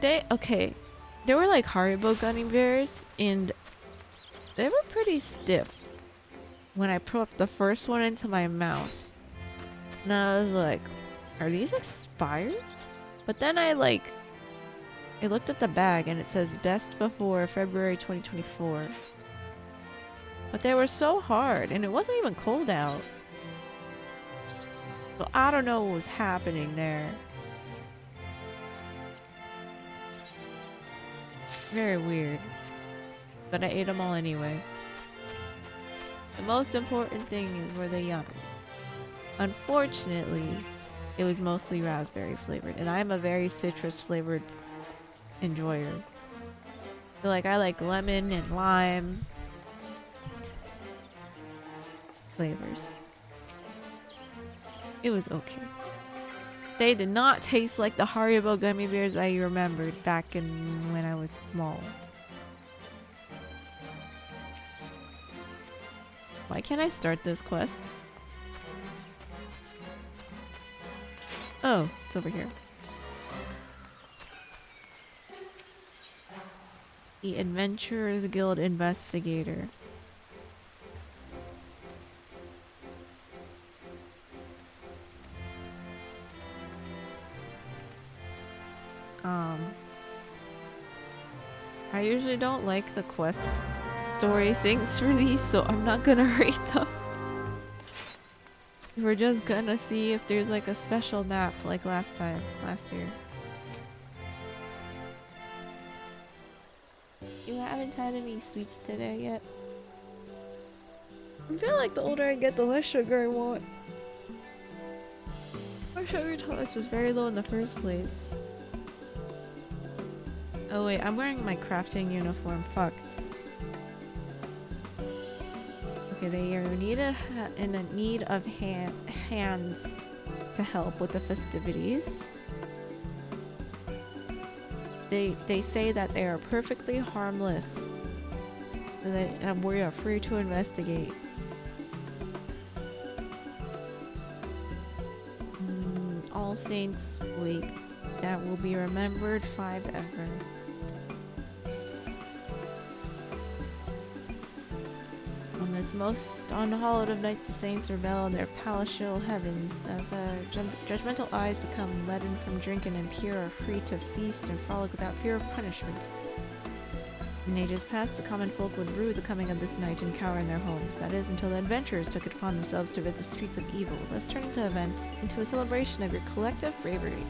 Okay. They were like Haribo gummy bears, and they were pretty stiff when I put the first one into my mouth. And I was like, are these expired? But then I looked at the bag and it says best before February 2024. But they were so hard and it wasn't even cold out. So I don't know what was happening there. Very weird. But I ate them all anyway. The most important thing is were they yummy. Unfortunately, it was mostly raspberry flavored, and I'm a very citrus flavored enjoyer. So like I like lemon and lime flavors. It was okay. They did not taste like the Haribo gummy bears I remembered back in when I was small. Why can't I start this quest? Oh, it's over here. The Adventurers Guild Investigator. I usually don't like the quest story things for these, so I'm not gonna rate them. We're just gonna see if there's like a special map like last year. You haven't had any sweets today yet? I feel like the older I get, the less sugar I want. My sugar tolerance was very low in the first place. Oh wait, I'm wearing my crafting uniform. Fuck. Okay, they are in a need of hands to help with the festivities. They say that they are perfectly harmless, and we are free to investigate. All Saints Week, that will be remembered forever. On the hallowed of nights, the saints revel in their palatial heavens, as judgmental eyes become leaden from drinking, and pure are free to feast and frolic without fear of punishment. In ages past, the common folk would rue the coming of this night and cower in their homes. That is, until the adventurers took it upon themselves to rid the streets of evil, thus turning the event into a celebration of your collective bravery.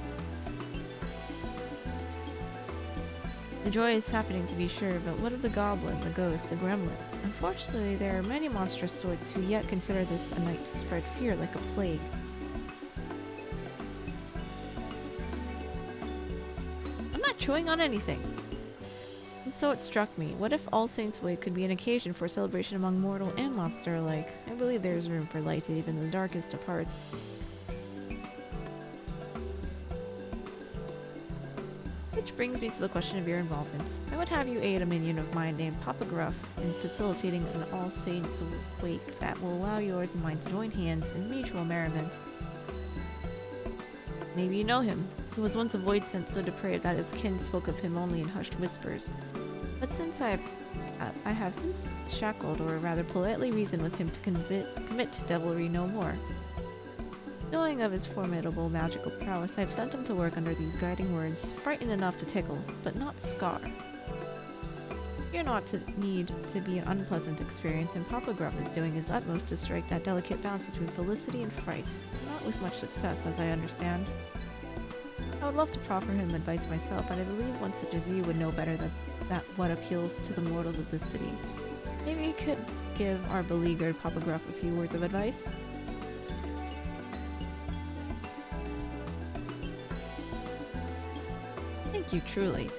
The joy is happening, to be sure, but what of the goblin, the ghost, the gremlin? Unfortunately, there are many monstrous sorts who yet consider this a night to spread fear like a plague. I'm not chewing on anything. And so it struck me, what if All Saints' Way could be an occasion for celebration among mortal and monster alike? I believe there is room for light even in the darkest of hearts. Which brings me to the question of your involvement. I would have you aid a minion of mine named Papa Gruff in facilitating an All Saints Wake that will allow yours and mine to join hands in mutual merriment. Maybe you know him. He was once a void sent so depraved that his kin spoke of him only in hushed whispers. But since I have since shackled, or rather politely reasoned with him to commit to devilry no more. Knowing of his formidable magical prowess, I have sent him to work under these guiding words, frightened enough to tickle, but not scar. Fear not to need to be an unpleasant experience, and Papa Gruff is doing his utmost to strike that delicate balance between felicity and fright, not with much success, as I understand. I would love to proffer him advice myself, but I believe one such as you would know better that what appeals to the mortals of this city. Maybe you could give our beleaguered Papa Gruff a few words of advice? Thank you, truly.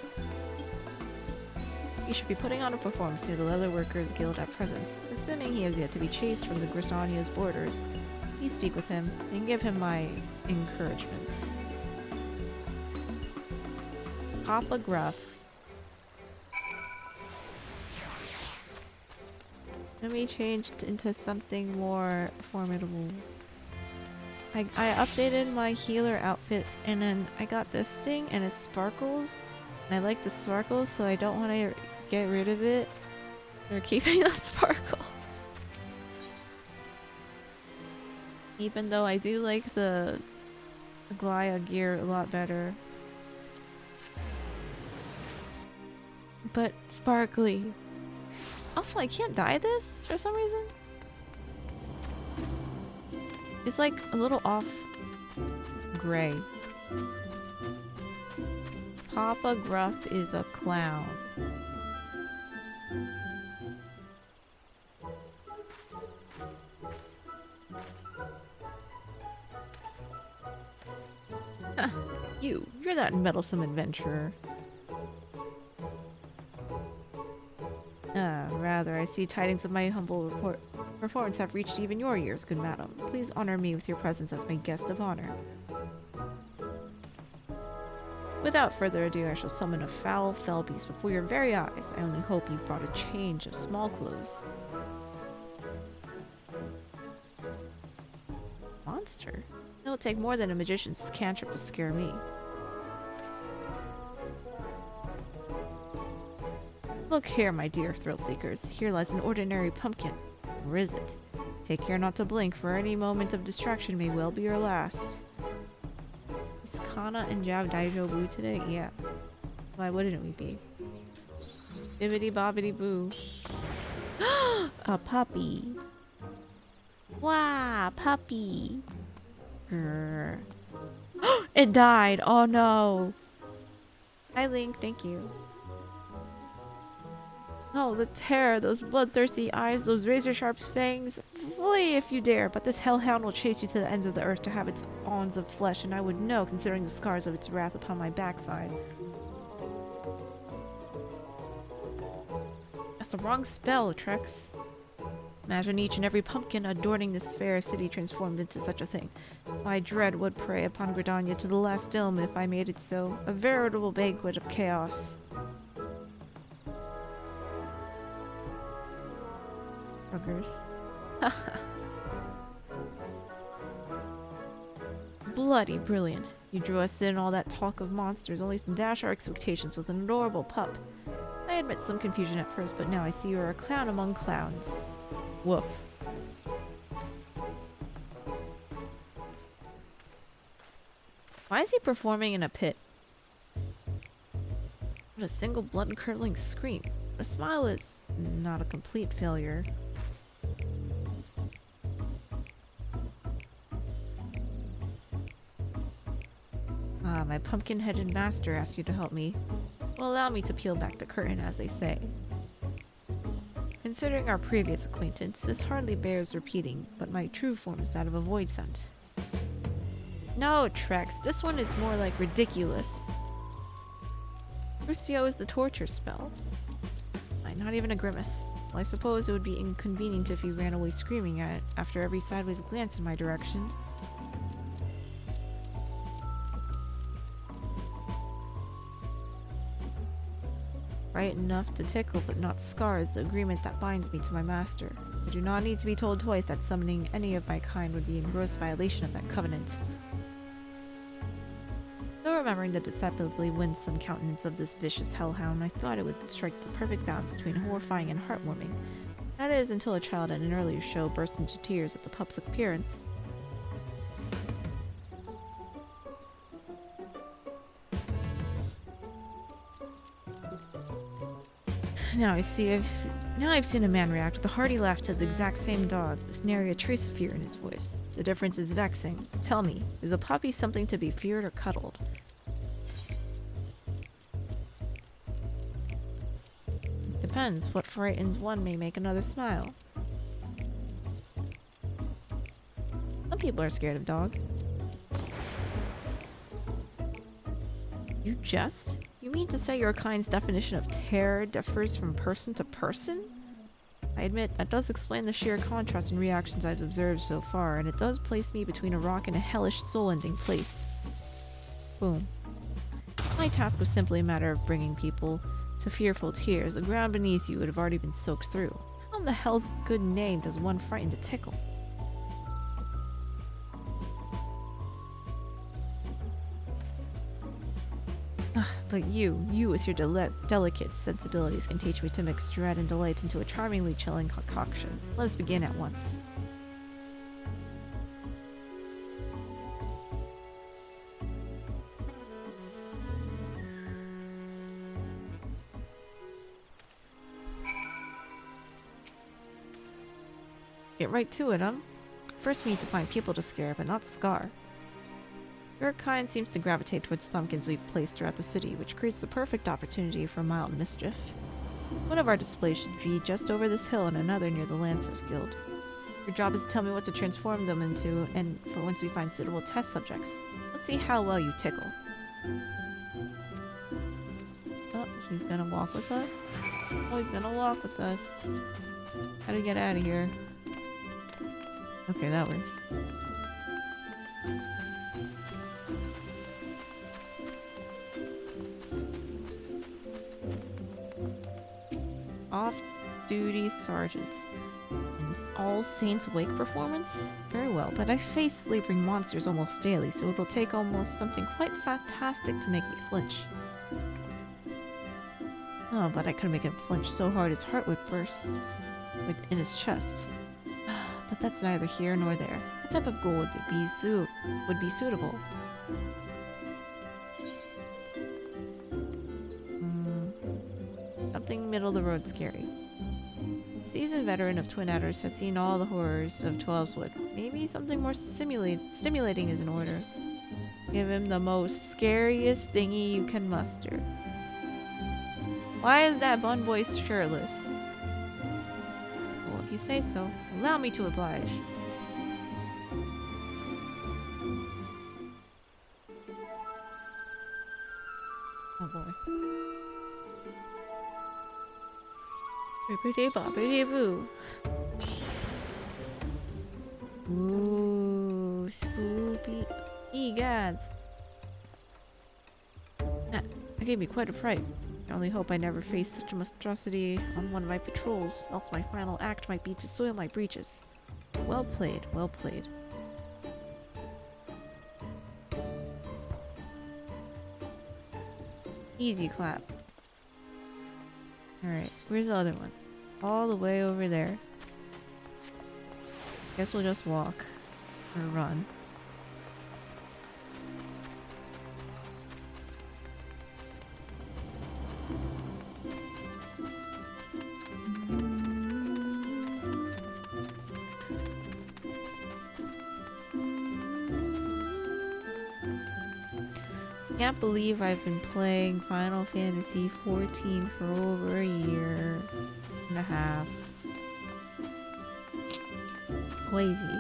He should be putting on a performance near the Leather Workers Guild at present, assuming he has yet to be chased from the Grisania's borders. Please speak with him, and give him my encouragement. Papa Gruff. Let me change into something more formidable. I updated my healer outfit, and then I got this thing and it sparkles I like the sparkles, so I don't want to get rid of it. They're keeping the sparkles. Even though I do like the Glaya gear a lot better. But sparkly. Also, I can't dye this for some reason. It's like a little off gray. Papa Gruff is a clown. You're that meddlesome adventurer. Rather, I see tidings of my humble performance have reached even your ears, good madam. Please honor me with your presence as my guest of honor. Without further ado, I shall summon a foul fell beast before your very eyes. I only hope you've brought a change of small clothes. Monster? It'll take more than a magician's cantrip to scare me. Look here, my dear thrill-seekers. Here lies an ordinary pumpkin. Or is it? Take care not to blink, for any moment of distraction may well be your last. Is Kana and Jab Daijobu today? Yeah. Why wouldn't we be? Bibbidi bobbidi boo. A puppy. Wow, puppy. Grr. It died. Oh no. Hi Link, thank you. Oh, the terror, those bloodthirsty eyes, those razor-sharp fangs. Flee if you dare, but this hellhound will chase you to the ends of the earth to have its awns of flesh, and I would know, considering the scars of its wrath upon my backside. That's the wrong spell, Trex. Imagine each and every pumpkin adorning this fair city transformed into such a thing. My dread would prey upon Gridania to the last element if I made it so. A veritable banquet of chaos. Buggers. Bloody brilliant. You drew us in all that talk of monsters, only to dash our expectations with an adorable pup. I admit some confusion at first, but now I see you're a clown among clowns. Woof. Why is he performing in a pit? What a single blood-curdling scream. A smile is not a complete failure. Ah, my pumpkin-headed master asked you to help me. Well, allow me to peel back the curtain, as they say. Considering our previous acquaintance, this hardly bears repeating, but my true form is that of a void scent. No, Trex, this one is more like ridiculous. Crucio is the torture spell. Not even a grimace. Well, I suppose it would be inconvenient if you ran away screaming at it after every sideways glance in my direction. Bright enough to tickle, but not scar is the agreement that binds me to my master. I do not need to be told twice that summoning any of my kind would be in gross violation of that covenant. Though remembering the deceptively winsome countenance of this vicious hellhound, I thought it would strike the perfect balance between horrifying and heartwarming. That is, until a child at an earlier show burst into tears at the pup's appearance. Now I've seen a man react with a hearty laugh to the exact same dog, with nary a trace of fear in his voice. The difference is vexing. Tell me, is a puppy something to be feared or cuddled? Depends. What frightens one may make another smile. Some people are scared of dogs. You jest? You mean to say your kind's definition of terror differs from person to person? I admit, that does explain the sheer contrast in reactions I've observed so far, and it does place me between a rock and a hellish soul-ending place. Boom. My task was simply a matter of bringing people to fearful tears. The ground beneath you would have already been soaked through. How in the hell's good name does one frighten to tickle? But you with your delicate sensibilities can teach me to mix dread and delight into a charmingly chilling concoction. Let us begin at once. Get right to it, First we need to find people to scare, but not scar. Your kind seems to gravitate towards pumpkins we've placed throughout the city, which creates the perfect opportunity for mild mischief. One of our displays should be just over this hill and another near the Lancers Guild. Your job is to tell me what to transform them into, and for once we find suitable test subjects. Let's see how well you tickle. Oh, he's gonna walk with us? Oh, he's gonna walk with us. How do we get out of here? Okay, that works. Off-duty sergeants. And it's All Saints Wake performance? Very well, but I face slavering monsters almost daily, so it'll take almost something quite fantastic to make me flinch. Oh, but I could make him flinch so hard his heart would burst in his chest. But that's neither here nor there. What type of goal would be suitable? Something middle of the road scary. A seasoned veteran of Twin Adders has seen all the horrors of Twelveswood. Maybe something more stimulating is in order. Give him the most scariest thingy you can muster. Why is that bun boy shirtless? Well, if you say so, allow me to oblige. Oh boy. Bippity boppity boo. Ooh, spoopy. Egads. That gave me quite a fright. I only hope I never face such a monstrosity on one of my patrols, else my final act might be to soil my breeches. Well played, well played. Easy clap. Alright, where's the other one? All the way over there. Guess we'll just walk. Or run. I can't believe I've been playing Final Fantasy XIV for over a year and a half. Crazy.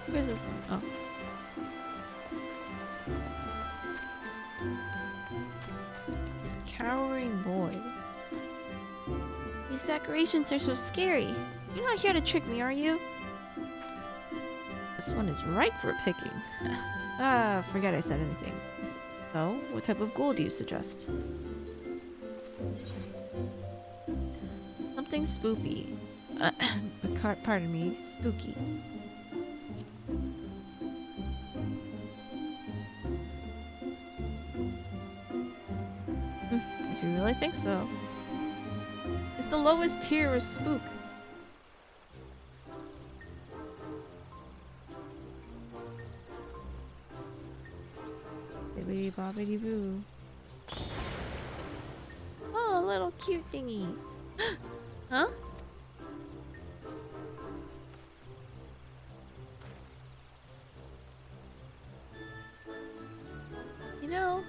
Where's this one? Oh. Cowering boy. These decorations are so scary. You're not here to trick me, are you? This one is ripe for picking. Forget I said anything. So, what type of goal do you suggest? Something spoopy. Pardon me, spooky. If you really think so. It's the lowest tier of spook. Bibbidi bobbidi boo. Oh, a little cute thingy. Huh? You know,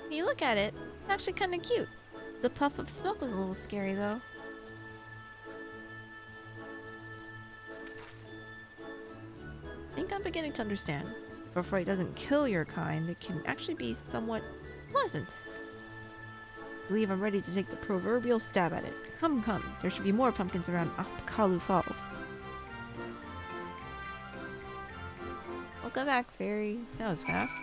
when you look at it, it's actually kind of cute. The puff of smoke was a little scary, though. I think I'm beginning to understand. If a fright doesn't kill your kind, it can actually be somewhat pleasant. I believe I'm ready to take the proverbial stab at it. Come, come. There should be more pumpkins around Apakalu Falls. Welcome back, fairy. That was fast.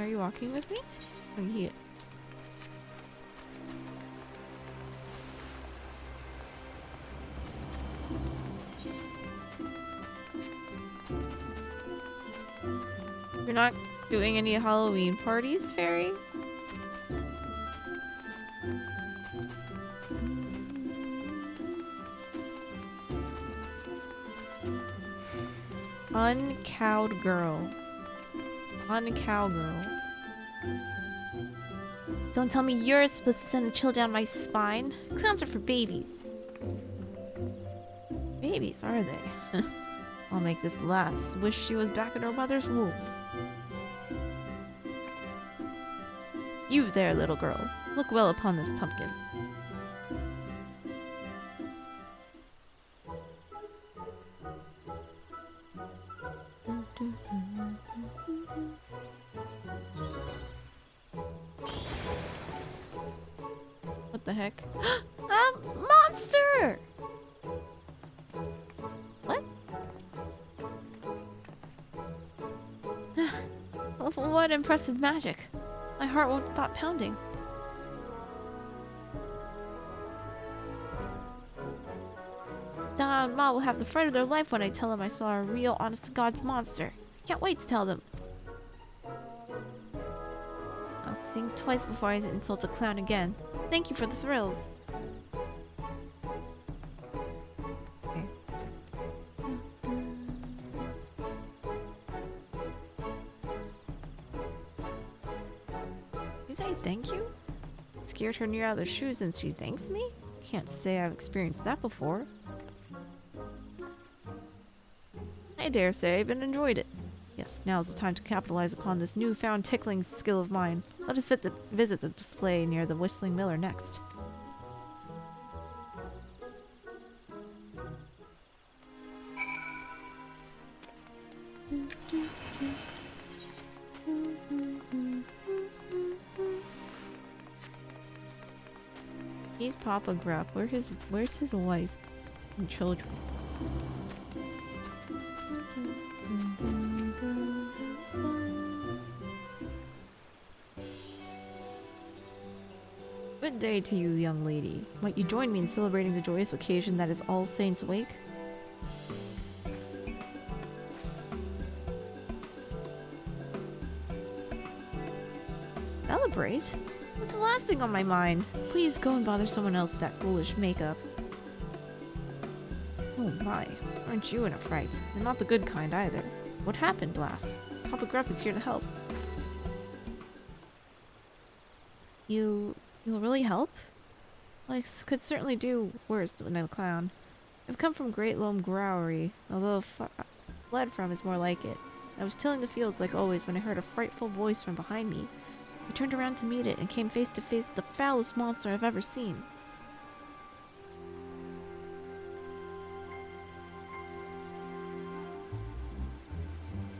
Are you walking with me? Oh, he is. You're not doing any Halloween parties, Fairy? Uncowed girl. Uncow girl. Don't tell me you're supposed to send a chill down my spine. Clowns are for babies. Babies, are they? I'll make this last. Wish she was back in her mother's womb. You there, little girl. Look well upon this pumpkin. What the heck? A monster! What? What impressive magic. My heart won't stop pounding. Don and Ma will have the fright of their life when I tell them I saw a real, honest-to-God's monster. I can't wait to tell them. I'll think twice before I insult a clown again. Thank you for the thrills. Okay. Did you say thank you? Scared her near out of their shoes and she thanks me? Can't say I've experienced that before. I dare say I've enjoyed it. Yes, now's the time to capitalize upon this newfound tickling skill of mine. Let us visit the display near the Whistling Miller next. He's Papa Gruff. Where's his wife and children? Good day to you, young lady. Might you join me in celebrating the joyous occasion that is All Saints' Wake? Celebrate? What's the last thing on my mind? Please go and bother someone else with that foolish makeup. Oh my, aren't you in a fright? And not the good kind either. What happened, lass? Papa Gruff is here to help. You'll really help? I could certainly do worse than a clown. I've come from Great Loam Growery, although fled from is more like it. I was tilling the fields like always when I heard a frightful voice from behind me. I turned around to meet it and came face to face with the foulest monster I've ever seen.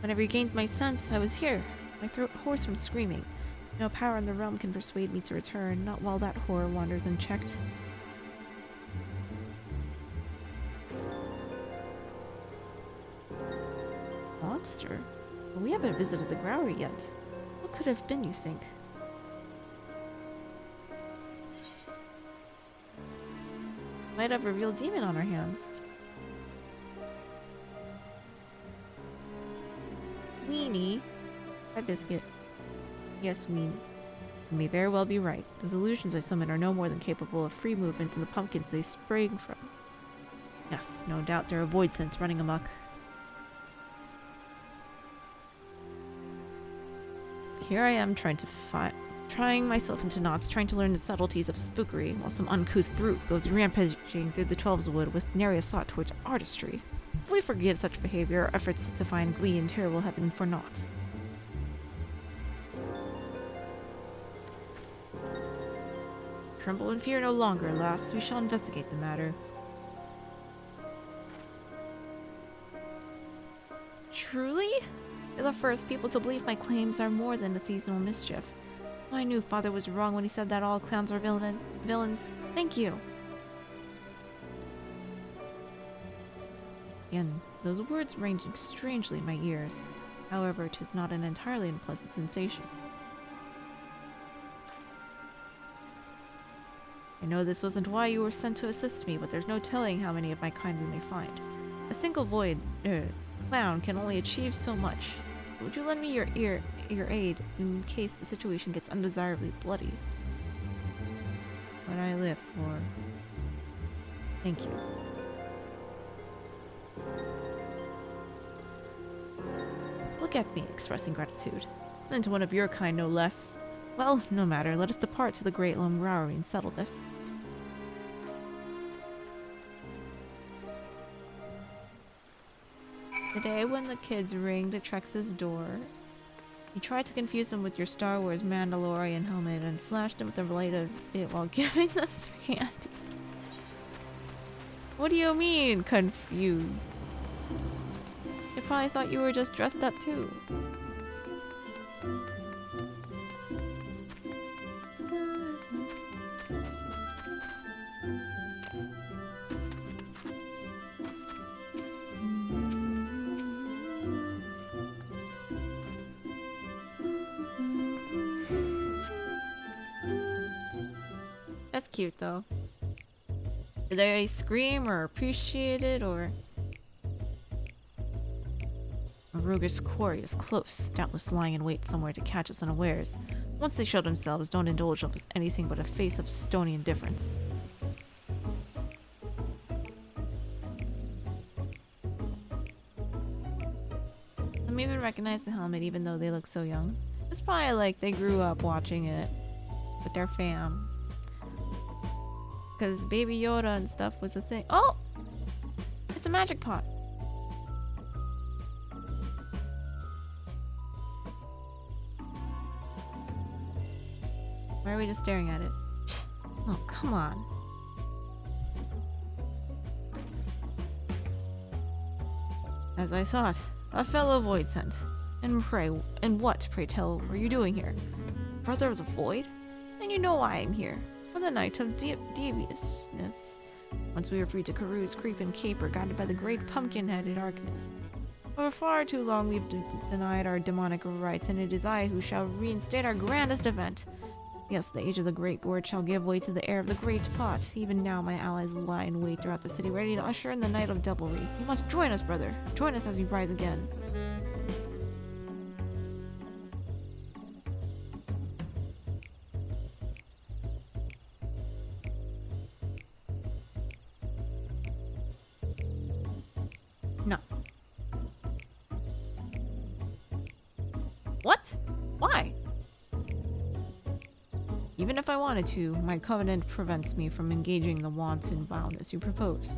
When I regained my sense, I was here, my throat hoarse from screaming. No power in the realm can persuade me to return, not while that horror wanders unchecked. Monster? Well, we haven't visited the Growery yet. What could it have been, you think? Might have a real demon on our hands. Weenie. Hi, Biscuit. Yes, Weenie. You may very well be right. Those illusions I summon are no more than capable of free movement in the pumpkins they spring from. Yes, no doubt there are void scents running amok. Here I am trying myself into knots, trying to learn the subtleties of spookery, while some uncouth brute goes rampaging through the Twelveswood with nary a thought towards artistry. If we forgive such behavior, our efforts to find glee and terror will have been for naught. Tremble and fear no longer, lass. We shall investigate the matter. Truly? You're the first people to believe my claims are more than a seasonal mischief. I knew Father was wrong when he said that all clowns are villains. Thank you. Again, those words ranging strangely in my ears. However, 'tis not an entirely unpleasant sensation. I know this wasn't why you were sent to assist me, but there's no telling how many of my kind we may find. A single clown can only achieve so much. Would you lend me your aid in case the situation gets undesirably bloody? What I live for. Thank you. Look at me, expressing gratitude. And to one of your kind, no less. Well, no matter. Let us depart to the Great Lomgrauri and settle this. Today, when the kids ringed at Trex's door, you tried to confuse them with your Star Wars Mandalorian helmet and flashed them with the light of it while giving them candy. What do you mean, confused? They probably thought you were just dressed up too. That's cute though. Did they scream or appreciate it or... Aruga's quarry is close, doubtless lying in wait somewhere to catch us unawares. Once they show themselves, don't indulge them with anything but a face of stony indifference. Some even recognize the helmet even though they look so young. It's probably like they grew up watching it with their fam. Because Baby Yoda and stuff was a thing. Oh! It's a magic pot. Why are we just staring at it? Oh, come on. As I thought, a fellow Void sent. And what, pray tell, were you doing here? Brother of the Void? And you know why I'm here. For the night of deviousness. Once we were free to carouse, creep, and caper, guided by the great pumpkin-headed Arcanus. For far too long we've denied our demonic rights, and it is I who shall reinstate our grandest event. Yes, the age of the Great Gorge shall give way to the heir of the Great Pot. Even now my allies lie in wait throughout the city, ready to usher in the night of devilry. You must join us, brother. Join us as we rise again. No. What? Why? Even if I wanted to, my covenant prevents me from engaging the wanton vileness you propose.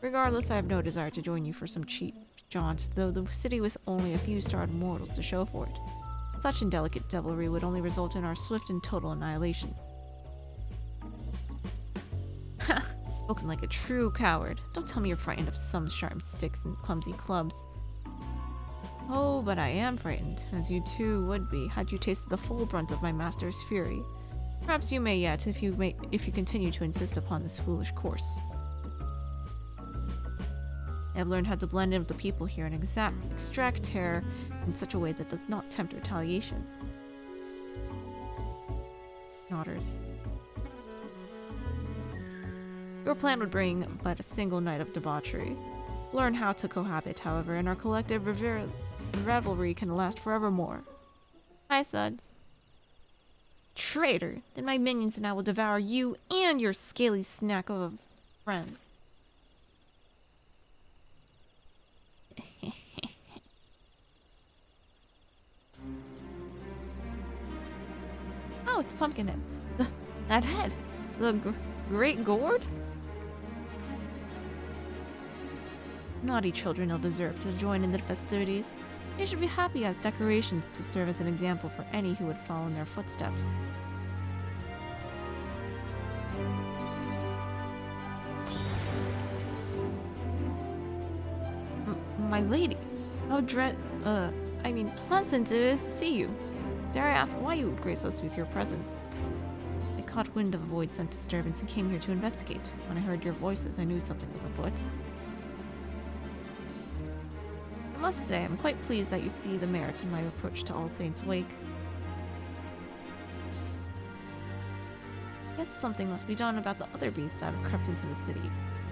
Regardless, I have no desire to join you for some cheap jaunt, though the city with only a few starred mortals to show for it. Such indelicate devilry would only result in our swift and total annihilation. Ha! Spoken like a true coward. Don't tell me you're frightened of some sharp sticks and clumsy clubs. Oh, but I am frightened, as you too would be, had you tasted the full brunt of my master's fury. Perhaps you may yet, if you continue to insist upon this foolish course. I have learned how to blend in with the people here and extract terror in such a way that does not tempt retaliation. Nodders. Your plan would bring but a single night of debauchery. Learn how to cohabit, however, and our collective revelry can last forevermore. Hi, Suds. Traitor! Then my minions and I will devour you and your scaly snack of a friend. Oh, it's Pumpkinhead. That head. The Great Gourd? Naughty children ill-deserved to join in the festivities. They should be happy as decorations to serve as an example for any who would follow in their footsteps. My lady, how pleasant it is to see you. Dare I ask why you would grace us with your presence? I caught wind of a Void scent disturbance and came here to investigate. When I heard your voices, I knew something was afoot. I must say, I'm quite pleased that you see the merit in my approach to All Saints' Wake. bet something must be done about the other beasts that have crept into the city.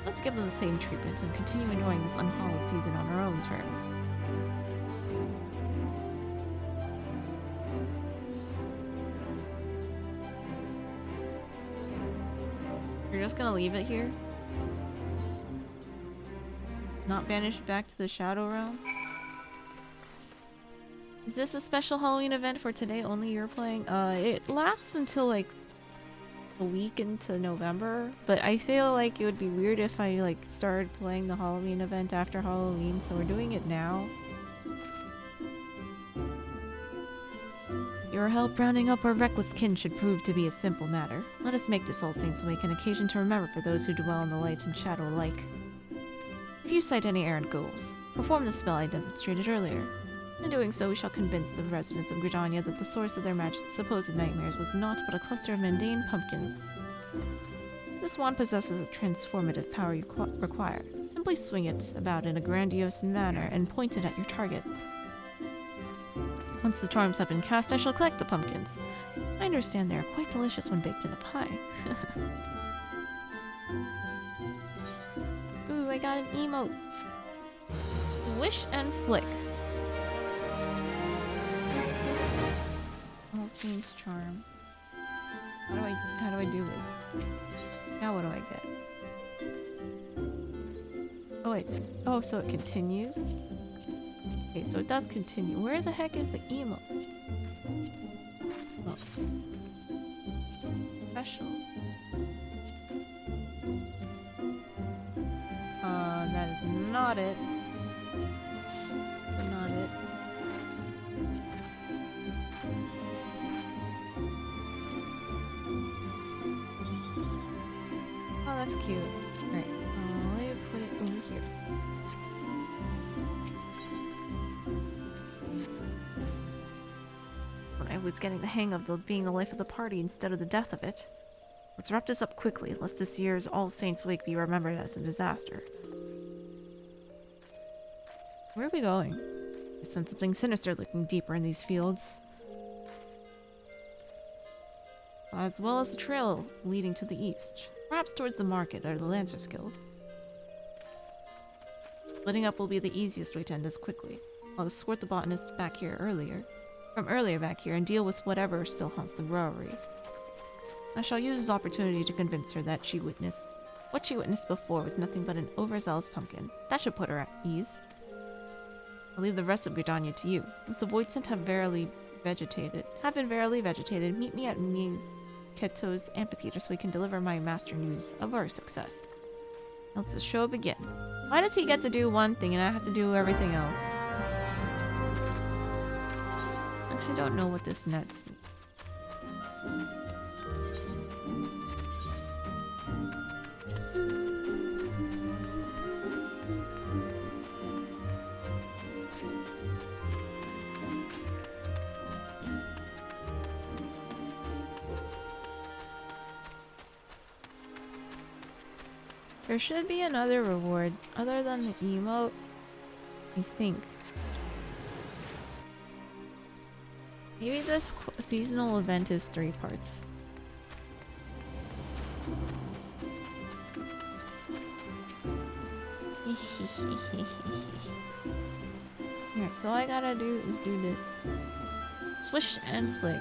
Let's give them the same treatment and continue enjoying this unhallowed season on our own terms. You're just gonna leave it here? Not banished back to the Shadow Realm? Is this a special Halloween event for today only you're playing? It lasts until like a week into November, but I feel like it would be weird if I like started playing the Halloween event after Halloween, so we're doing it now. Your help rounding up our reckless kin should prove to be a simple matter. Let us make this All Saints' Wake an occasion to remember for those who dwell in the light and shadow alike. If you sight any errant ghouls, perform the spell I demonstrated earlier. In doing so, we shall convince the residents of Gridania that the source of their supposed nightmares was naught but a cluster of mundane pumpkins. This wand possesses a transformative power you require. Simply swing it about in a grandiose manner and point it at your target. Once the charms have been cast, I shall collect the pumpkins. I understand they are quite delicious when baked in a pie. Ooh, I got an emote. Wish and flick. All Saints charm. How do I do it? Now what do I get? Oh wait. Oh, so it continues? Okay, so it does continue. Where the heck is the emote? Oh, it's special. That is not it. Not it. Oh, that's cute. Right. Let me put it over here. When I was getting the hang of being the life of the party instead of the death of it. Let's wrap this up quickly, lest this year's All Saints' Wake be remembered as a disaster. Where are we going? I sense something sinister looking deeper in these fields. As well as a trail leading to the east. Perhaps towards the market or the Lancers Guild. Splitting up will be the easiest way to end this quickly. I'll escort the botanist back here from earlier back here and deal with whatever still haunts the brewery. I shall use this opportunity to convince her that what she witnessed before was nothing but an overzealous pumpkin. That should put her at ease. I'll leave the rest of Gridania to you. Once the Void Scent have been verily vegetated, meet me at Keto's amphitheater so we can deliver my master news of our success. Now let the show begin. Why does he get to do one thing and I have to do everything else? I actually don't know what this nets me. There should be another reward other than the emote, I think. Maybe this seasonal event is 3 parts. Alright, so all I gotta do is do this. Swish and flick.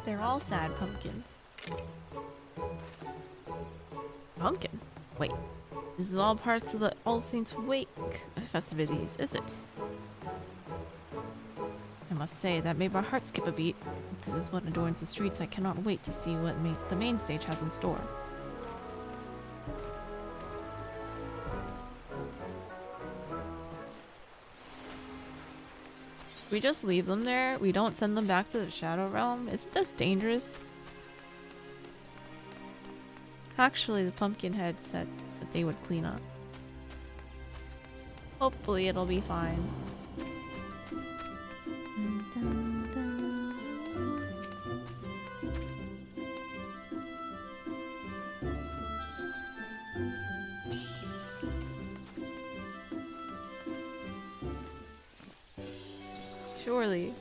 They're all sad pumpkins. Pumpkin? Wait, this is all parts of the All Saints' Wake festivities, is it? I must say, that made my heart skip a beat. If this is what adorns the streets, I cannot wait to see what the main stage has in store. We just leave them there? We don't send them back to the Shadow Realm? Isn't this dangerous? Actually, the pumpkin head said that they would clean up. Hopefully it'll be fine. Surely.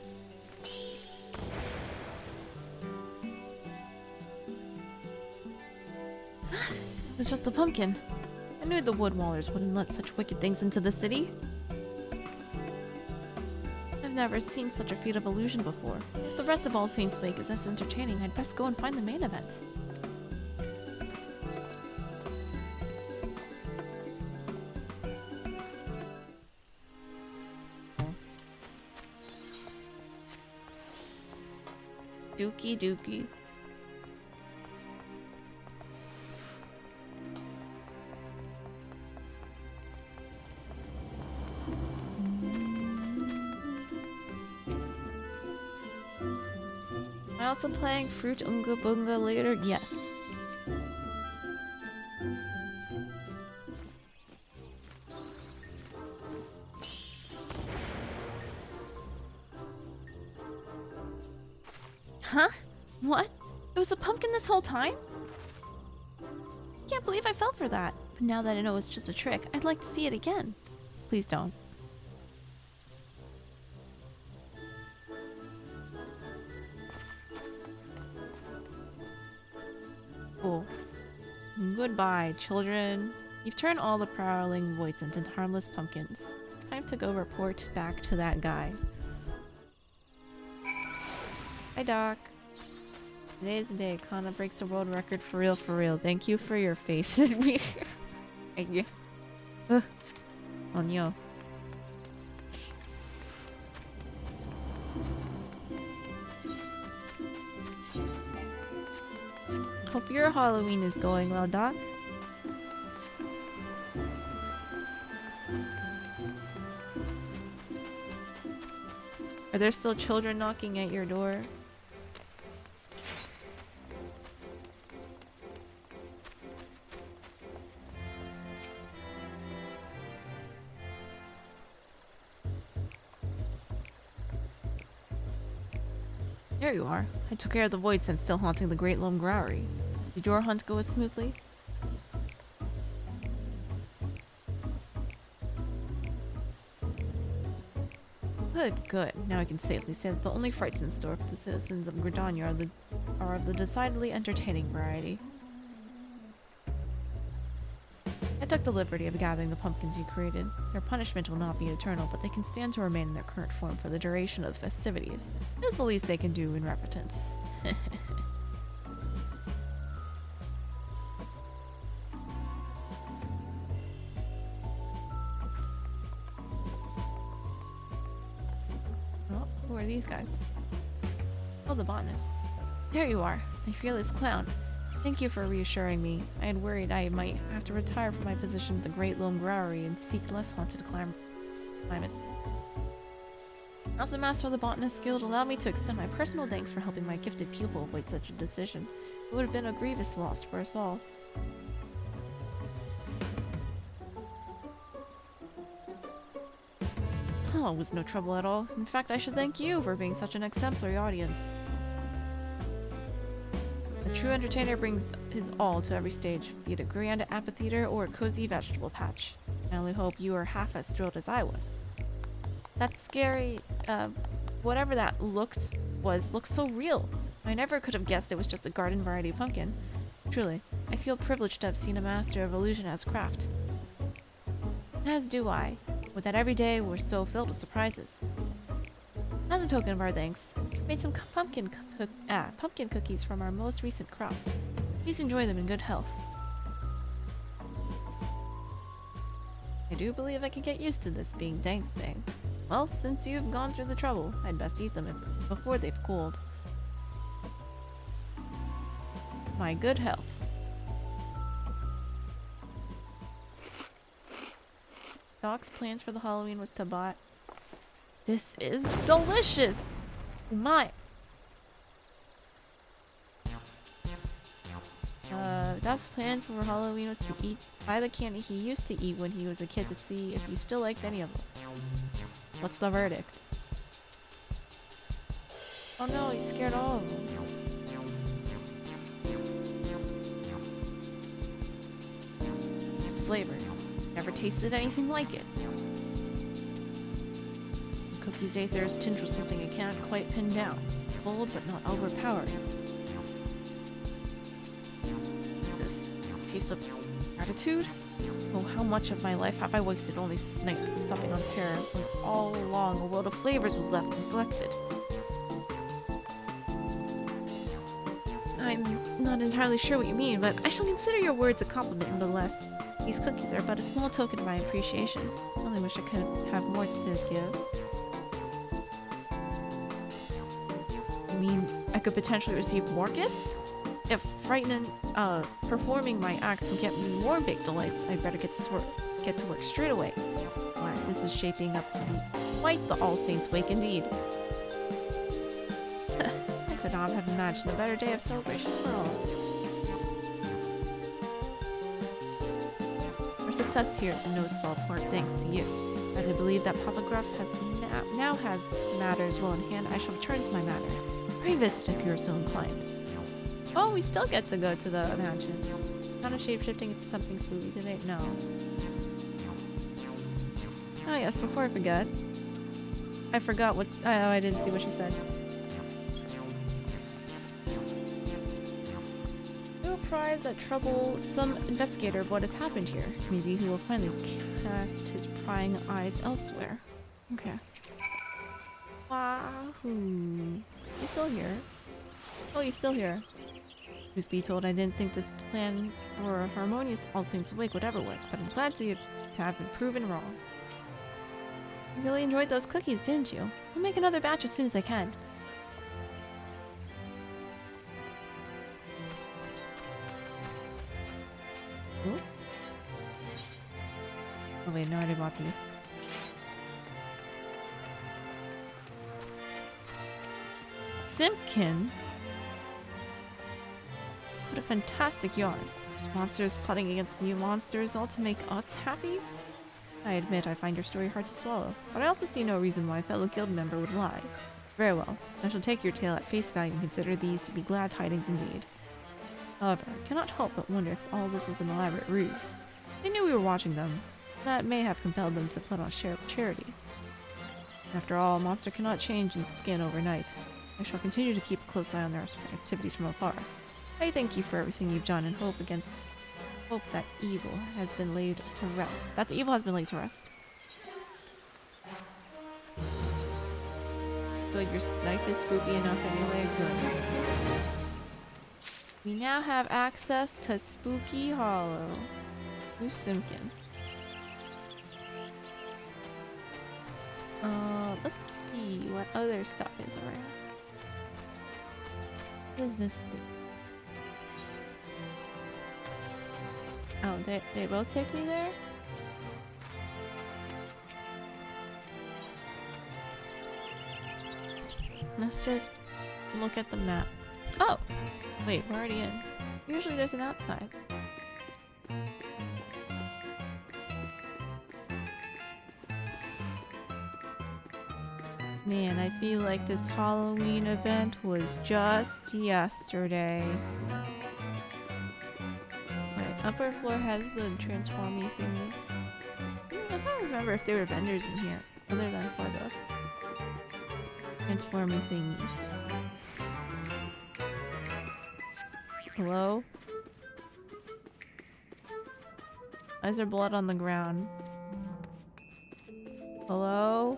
It's just a pumpkin. I knew the Woodwallers wouldn't let such wicked things into the city. I've never seen such a feat of illusion before. If the rest of All Saints' Wake is as entertaining, I'd best go and find the main event. Dookie dookie. Am I also playing Fruit Unga Bunga later? Yes. Huh? What? It was a pumpkin this whole time? Can't believe I fell for that. But now that I know it's just a trick, I'd like to see it again. Please don't. Cool. Goodbye, children. You've turned all the prowling voids into harmless pumpkins. Time to go report back to that guy. Hi, Doc. Today's the day. Kana breaks the world record for real, for real. Thank you for your faith in me. Thank you. Oh, no. Hope your Halloween is going well, Doc. Are there still children knocking at your door? There you are. I took care of the void sense still haunting the Great Loam Growry. Did your hunt go as smoothly? Good, good. Now I can safely say that the only frights in store for the citizens of Gridania are of the decidedly entertaining variety. I took the liberty of gathering the pumpkins you created. Their punishment will not be eternal, but they can stand to remain in their current form for the duration of the festivities. It is the least they can do in repentance. Oh, who are these guys? Oh, the botanist. There you are, my fearless clown. Thank you for reassuring me. I had worried I might have to retire from my position at the Great Loam Growry and seek less haunted climates. As the master of the Botanist Guild, allow me to extend my personal thanks for helping my gifted pupil avoid such a decision. It would have been a grievous loss for us all. Oh, it was no trouble at all. In fact, I should thank you for being such an exemplary audience. A true entertainer brings his all to every stage, be it a grand amphitheater or a cozy vegetable patch. I only hope you are half as thrilled as I was. That scary, whatever that looked so real. I never could have guessed it was just a garden variety pumpkin. Truly, I feel privileged to have seen a master of illusion as craft. As do I. With that every day, we're so filled with surprises. As a token of our thanks, we've made some pumpkin cookies from our most recent crop. Please enjoy them in good health. I do believe I can get used to this being dank thing. Well, since you've gone through the trouble, I'd best eat them before they've cooled. My good health. Doc's plans for the Halloween was to buy... This is delicious! My... Doc's plans for Halloween was to buy the candy he used to eat when he was a kid to see if you still liked any of them. What's the verdict? Oh no, he scared all of them. Its flavor. Never tasted anything like it. But these aethers tinged with something I can't quite pin down. It's bold but not overpowering. Is this a piece of gratitude? Oh, how much of my life have I wasted only supping on terror when all along a world of flavors was left neglected? I'm not entirely sure what you mean, but I shall consider your words a compliment nonetheless. These cookies are but a small token of my appreciation. I only wish I could have more to give. You mean I could potentially receive more gifts? If frightening, performing my act will get me more baked delights, I'd better get to work straight away. Why, this is shaping up to be quite the All Saints' Wake indeed. I could not have imagined a better day of celebration for all. Our success here is in no small part thanks to you. As I believe that Papa Gruff now has matters well in hand, I shall return to my matter. Pray visit if you are so inclined. Oh, we still get to go to the mansion. Not a shape-shifting into something spooky today? No. Oh yes, before I forget. I forgot what... Oh, I didn't see what she said. No prize that trouble some investigator of what has happened here. Maybe he will finally cast his prying eyes elsewhere. Okay. Wahoo. You still here? Oh, you're still here. Truth be told, I didn't think this plan for a harmonious All Saints Wake would ever work, but I'm glad to have been proven wrong. You really enjoyed those cookies, didn't you? I'll make another batch as soon as I can. Ooh. Oh wait, no, I already bought these. Simpkin? What a fantastic yarn. Monsters plotting against new monsters, all to make us happy? I admit I find your story hard to swallow, but I also see no reason why a fellow guild member would lie. Very well, I shall take your tale at face value and consider these to be glad tidings indeed. However, I cannot help but wonder if all this was an elaborate ruse. They knew we were watching them. That may have compelled them to put on charity. After all, a monster cannot change its skin overnight. I shall continue to keep a close eye on their activities from afar. I thank you for everything you've done and hope that evil has been laid to rest. That the evil has been laid to rest. Good, your knife is spooky enough anyway. Good. We now have access to Spooky Hollow. Who's Simpkin? Let's see what other stuff is around. What does this do? Oh, they both take me there? Let's just look at the map. Oh! Wait, we're already in. Usually there's an outside. Man, I feel like this Halloween event was just yesterday. Upper floor has the transformy thingies. I don't remember if there were vendors in here, other than for the transformy thingies. Hello? Why is there blood on the ground? Hello?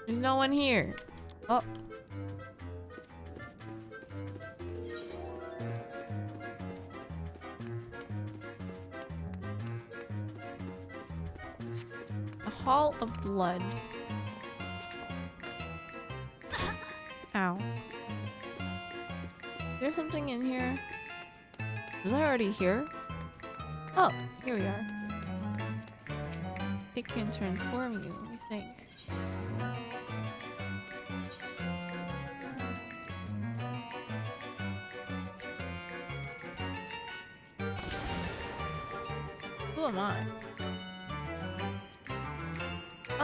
There's no one here. Oh. Hall of Blood. Ow. Is there something in here? Was I already here? Oh, here we are. It can transform you, I think. Who am I?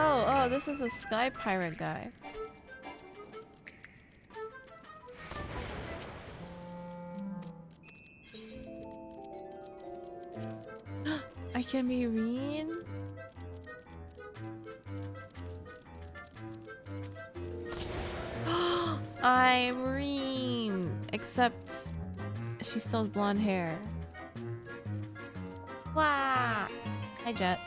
Oh, this is a sky pirate guy. I can be Reen? Irene! Except she still has blonde hair. Wow! Hi, Jet.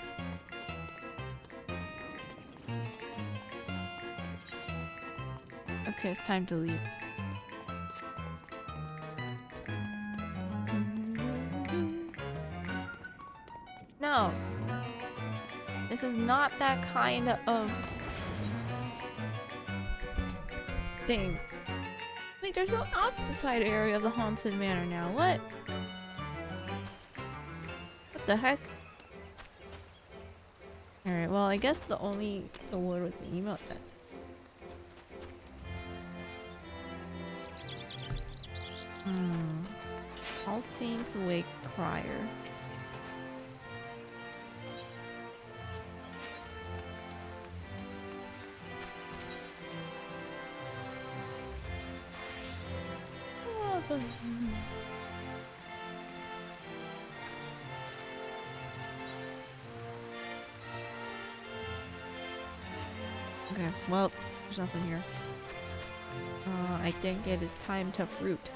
Okay, it's time to leave. No! This is not that kind of thing. Wait, there's no outside area of the haunted manor now. What? What the heck? Alright, well, I guess the only award was the emote then. All Saints Wake Crier. Okay, well, there's nothing here. I think it is time to fruit.